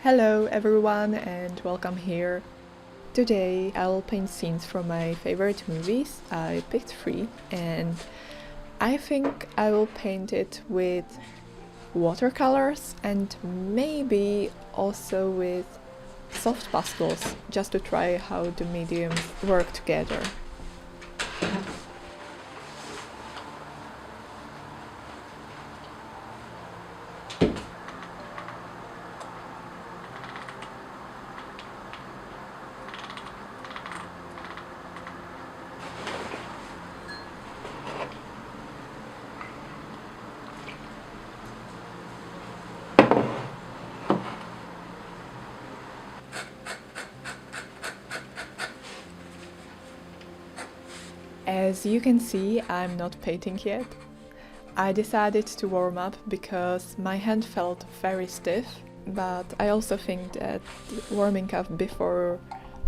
Hello everyone and welcome here. Today I will paint scenes from my favorite movies. I picked 3 and I think I will paint it with watercolors and maybe also with soft pastels just to try how the mediums work together. As you can see, I'm not painting yet. I decided to warm up because my hand felt very stiff, but I also think that warming up before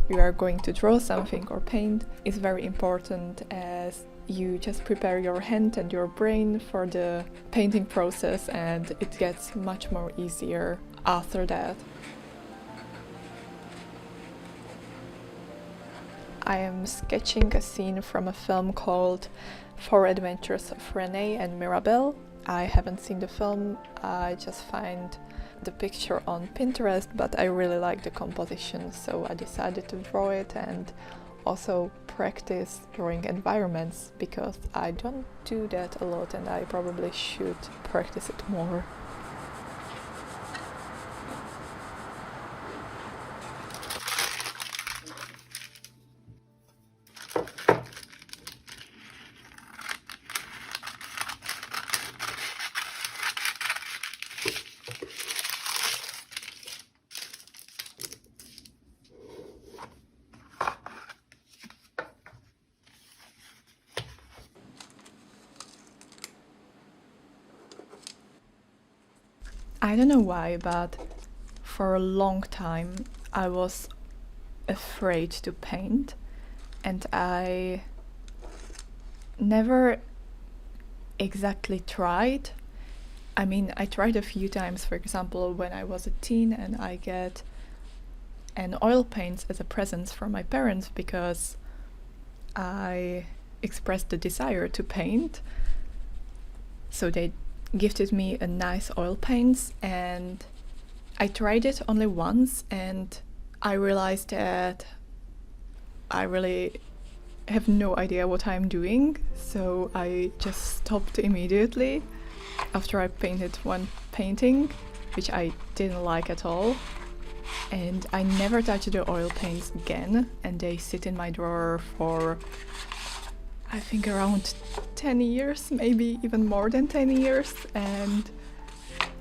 you are going to draw something or paint is very important, as you just prepare your hand and your brain for the painting process and it gets much more easier after that. I am sketching a scene from a film called Four Adventures of Renee and Mirabelle. I haven't seen the film, I just find the picture on Pinterest, but I really like the composition, so I decided to draw it and also practice drawing environments because I don't do that a lot and I probably should practice it more. I don't know why, but for a long time I was afraid to paint and I never exactly tried. I mean, I tried a few times, for example, when I was a teen and I get an oil paint as a present from my parents because I expressed the desire to paint. So they gifted me a nice oil paints and I tried it only once and I realized that I really have no idea what I'm doing, so I just stopped immediately after I painted one painting, which I didn't like at all, and I never touched the oil paints again, and they sit in my drawer for I think around 10 years, maybe even more than 10 years, and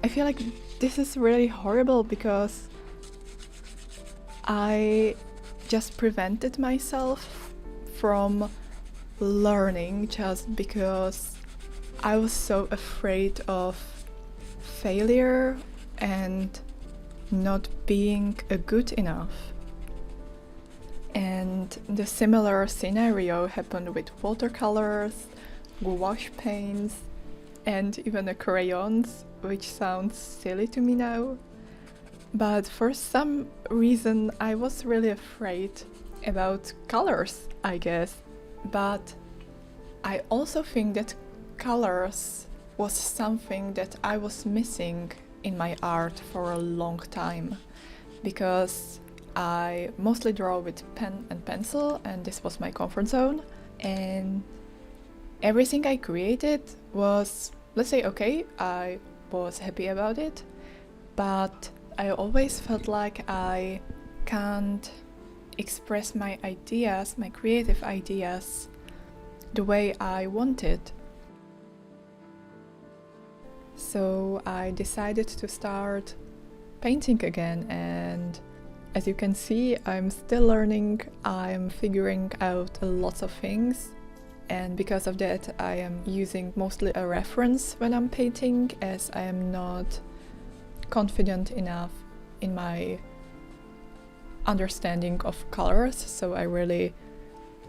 I feel like this is really horrible because I just prevented myself from learning just because I was so afraid of failure and not being good enough. And the similar scenario happened with watercolors, gouache paints, and even the crayons, which sounds silly to me now. But for some reason I was really afraid about colors, I guess. But I also think that colors was something that I was missing in my art for a long time, because I mostly draw with pen and pencil and this was my comfort zone, and everything I created was, let's say, okay, I was happy about it, but I always felt like I can't express my ideas, my creative ideas, the way I wanted. So I decided to start painting again, and as you can see, I'm still learning, I'm figuring out a lot of things, and because of that I am using mostly a reference when I'm painting, as I am not confident enough in my understanding of colors, so I really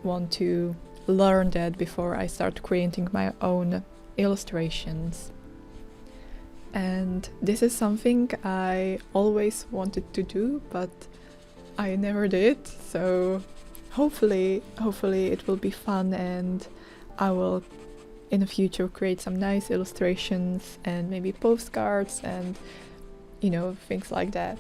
want to learn that before I start creating my own illustrations. And this is something I always wanted to do, but I never did. So hopefully it will be fun, and I will in the future create some nice illustrations and maybe postcards and, you know, things like that.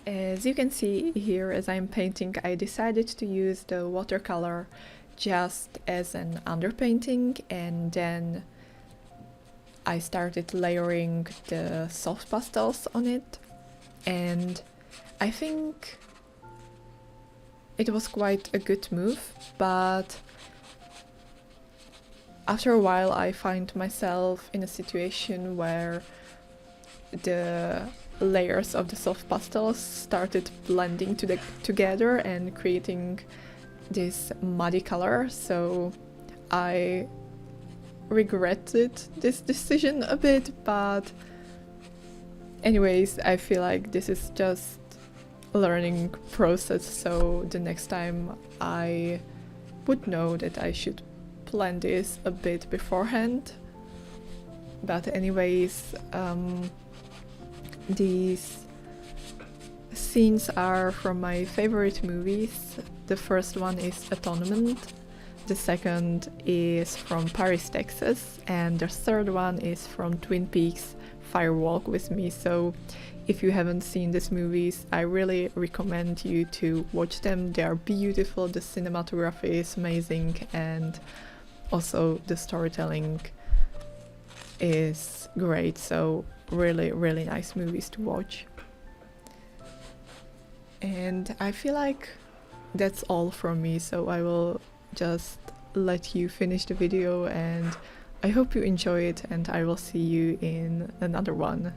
As you can see here, as I'm painting, I decided to use the watercolor just as an underpainting, and then I started layering the soft pastels on it, and I think it was quite a good move, but after a while I find myself in a situation where the layers of the soft pastels started blending together and creating this muddy color, so I regretted this decision a bit, but anyways, I feel like this is just a learning process, so the next time I would know that I should plan this a bit beforehand. But anyways, these scenes are from my favorite movies. The first one is Atonement, the second is from Paris, Texas, and the third one is from Twin Peaks Fire Walk with Me. So if you haven't seen these movies, I really recommend you to watch them. They are beautiful, the cinematography is amazing, and also the storytelling is great. So really nice movies to watch. And I feel like that's all from me, so I will just let you finish the video, and I hope you enjoy it, and I will see you in another one.